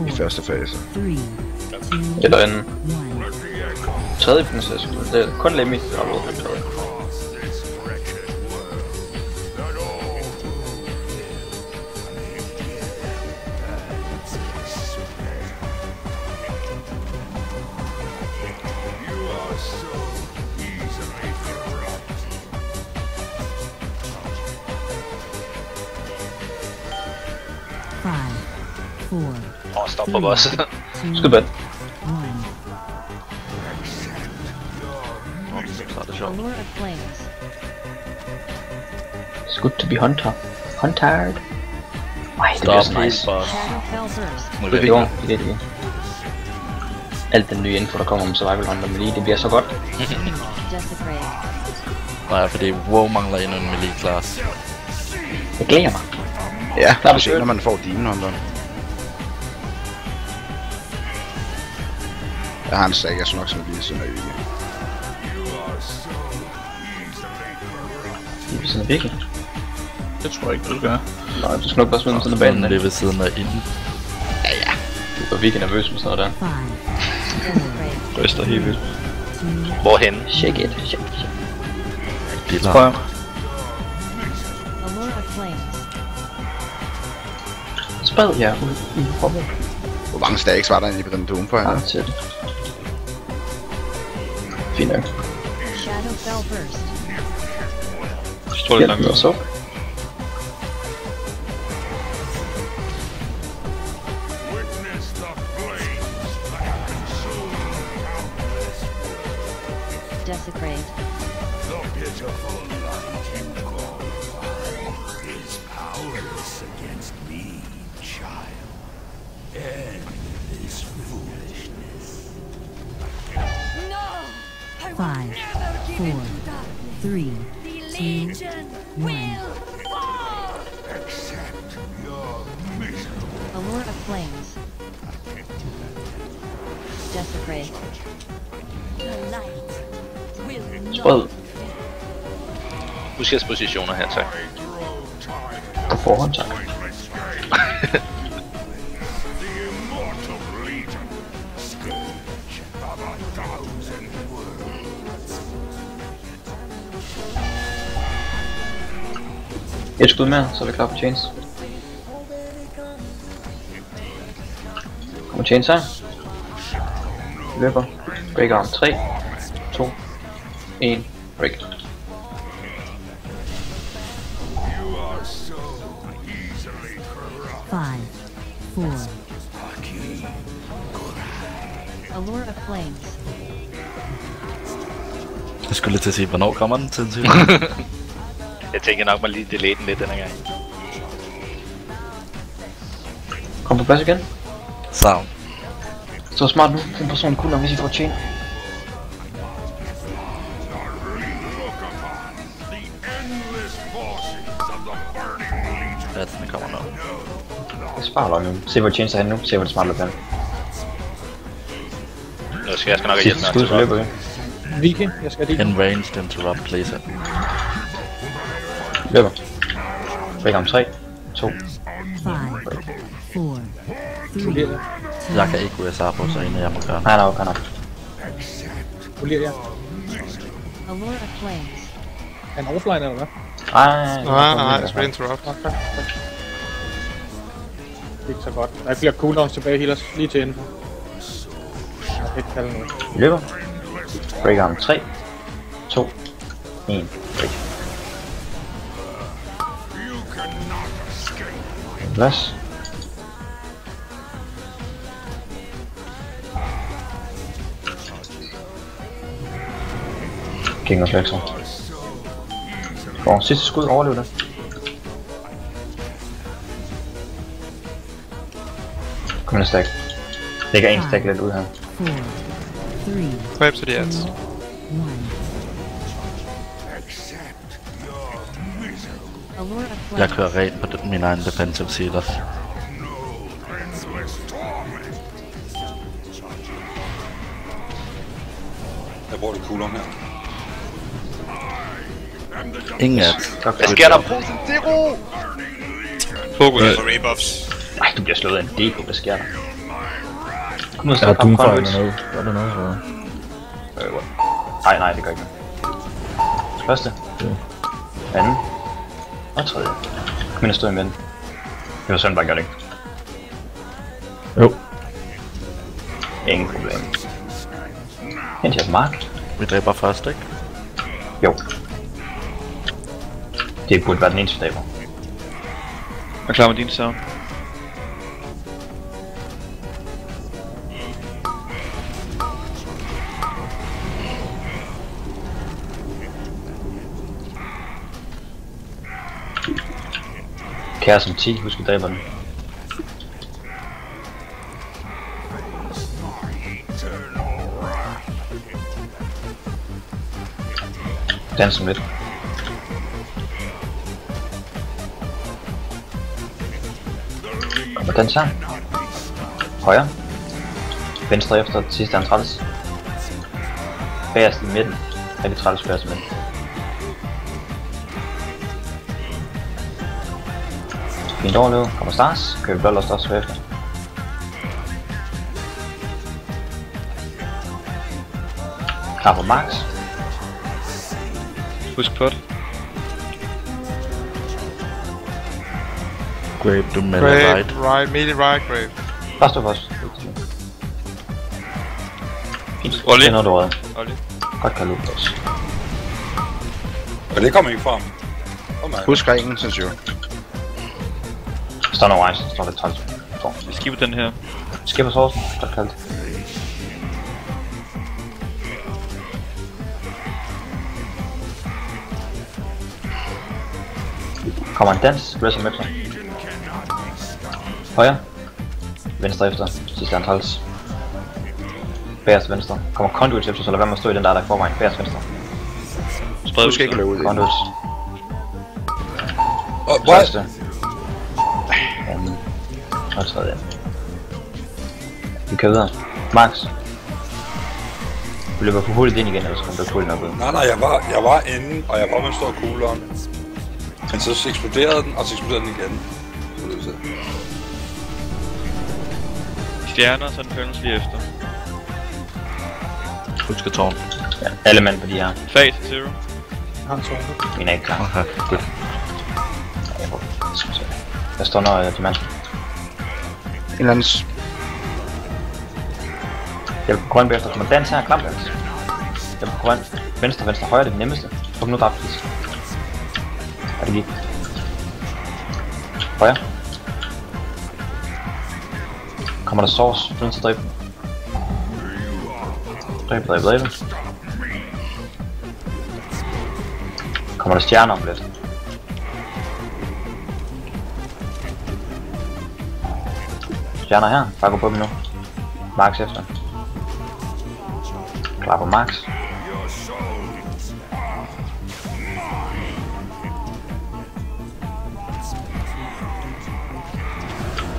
I første fase. Eller en tredje prinsesse. Det er kun Lemmy, der har været den tredje. Stop på boss. Skyd bad. It's good to be hunter. Hunted. Ej, det bliver så nice. Det. Alt den nye info, der kommer om survival hunter melee, det bliver så godt. Nej, fordi WoW mangler endnu en melee class. Jeg glæder mig. Ja, specielt når man får Demon Hunteren. Jeg har en sag, jeg synes nok som lige sådan ikke. Det er sådan en viking. Det tror jeg ikke, du gør. Nej, du skal nok bare smide sådan en banen. Det er ved siden af ilden. Ja. Du er virkelig nervøs med sådan noget der. Ryster helt vildt. Hvorhen? Shake it. Det er Prøv. Spred jer ud i hoppet. Hvor mange stacks var der egentlig på den dome for Ja, til det. Fint nok. Står lidt langt ud. Så. Desecrate. Five, four, three, two, one. Allure of flames. Desecrate. The light will Spred. Husk jeres positioner her, tak. På forhånd, tak. Et skud mere, så er vi klar på chains. Kommer chains her. Løber. Break arm 3, 2, 1, break. Five, four. Allure of flames. Jeg skulle lige til at sige, hvornår kommer den til den Jeg tænker nok, man lige delete den lidt denne gang. Kom på plads igen. Savn. Så smart nu. En person cool, hvis I får chain. Ja, den kommer nu. Jeg sparer nu. Se hvor chains er henne nu. Se hvor det smart løber hen. Nu skal jeg nok hjælpe Sidste skud, så løber vi. Viking, jeg skal lige. Enraged interrupt placer. Løber. Break arm 3, 2, Five, four, three. Jeg kan ikke USR på, så inden jeg må gøre. Nej, nej. Polier jeg. Allure of flames. Er han offline eller hvad? Nej, det skal interrupt. Ikke så godt. Der er ikke flere cooldowns tilbage, healers lige til info. Jeg kan ikke kalde noget. løber. Break arm 3, 2, 1, break. Plads. King og flexer. Får sidste skud, overlev det. Kom en stack. Lægger en stack lidt ud her. Four, three, Grab to the ads. one. Allure of flames. Jeg kører rent på min egen defensive sealer. Jeg bruger det cooldown her. Ingen af Hvad sker der på Zero? Fokus. Rebuffs. Ej, du bliver slået af en DK, hvad sker der? Kom ud og Der er stå Doomfire conduits. med noget. Gør det noget, så? Nej, det gør ikke noget. Første. Anden. Og tredje. Kom ind og stå i midten. Det var sådan bare gør det ikke. Jo. Ingen problem. Hent jer på mark. Vi dræber først, ikke? Jo. Det burde være den eneste dræber. Jeg er klar med din sound. Kære som 10, husk at dræbe den. Dans som lidt. Kom og dans her. Højre. Venstre efter sidste er en træls. Bagerst i midten. Rigtig træls bagerst i midten. Fint overlevet. Kommer stars. Køber blot også også efter. Klar på max. Husk på det. Grave, du med Grave, right. right, melee right, grave. Bare stå først. Fint. Ollie. Det er noget du redder. Ollie. Godt kan lukke os. Og det kommer ikke frem. Husk ringen, synes jeg. Står noget orange. Står lidt træls. Vi skipper den her. Skipper sourcen. Godt kaldt. Kommer en dans, Wrestle med sig. Højre. Venstre efter, sidste er en træls. Bagerst venstre. Kommer conduits efter, så lad være med at stå i den der i forvejen. Bagerst venstre. Spred Du skal ikke løbe ud i. Conduits. What? Første. Anden. Og tredje. Vi kører videre. Max. Du løber for hurtigt ind igen, ellers kommer du hurtigt nok ud. Nej, jeg var inde, og jeg var med en stor kugleren. Men så eksploderede den, og så eksploderede den igen. Så det vil sige. Stjerner, så den føles lige efter. Husk at tårn. Ja, alle mænd på de her. Fag til zero. Jeg har en tårn. Mine er ikke klar. Okay, godt. Der står noget til mand. En eller anden... Jeg vil på grøn bagefter. Kommer dans her, klam dans. Jeg vil på grøn. Venstre, venstre, højre, det er det nemmeste. Så nu dræbt fisk. Ja, det gik. Højre. Kommer der sauce, du er nødt til at dræbe den. Dræbe. Kommer der stjerner om lidt. Stjerner her, bare gå på dem nu. Max efter. Klar på Max.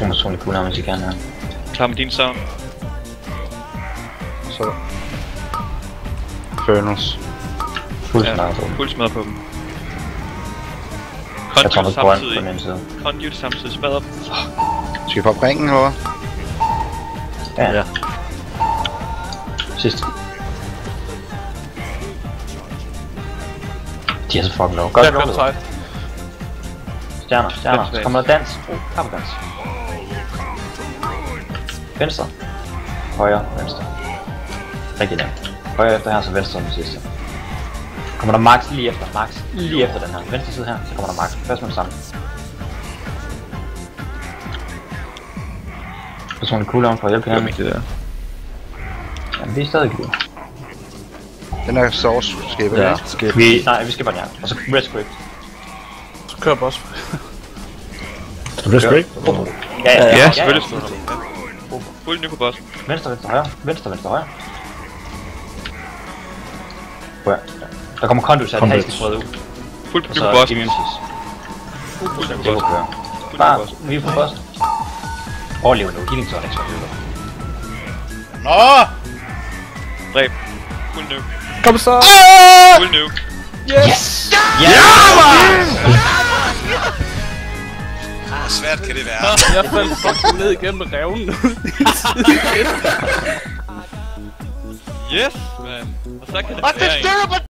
Du må sådan kunne hvis I kan her. Klar med din sound. Så... Furnace. Fuld smadret på dem. Jeg tror, Conduit du grøn på den samtidig. ene side. Conduit samtidig smadret dem. Skal vi få ringen, eller hvad? Ja. Ja. Sidste. De er så fucking low. Godt lukket. Stjerner. Så kommer der dans. Kappedans. Venstre. Højre, venstre. Rigtig nemt. Højre efter her, så venstre den sidste. Kommer der Max lige efter. Max lige efter den her. Venstre side her, så kommer der Max. Fast med det samme. Personlig cooldown for at hjælpe hinanden. Det der. Jamen, vi er stadig gode. Den er sauce, skæbe, Ja, ikke? skæb. Vi skal bare den her. Og så red script. Så kører boss. Du bliver script? Ja, selvfølgelig. Fuld ny på bossen. Venstre, højre. Venstre, højre. Ja. Der kommer conduits her, det her I skal sprede ud. Fuld Og ny på så bossen. immunities. Fuld ny på Det må bossen. køre. Fuld ny Bare, på bossen. vi er på bossen. Overlever nu, healing zone, ikke så videre. Nå! Dræb. Fuld ny. Kom så! Fuld ny. Yes! Ja, man! Hvor svært kan det være? Jeg faldt fucking ned igennem revnen. Yes, man. Og så kan det være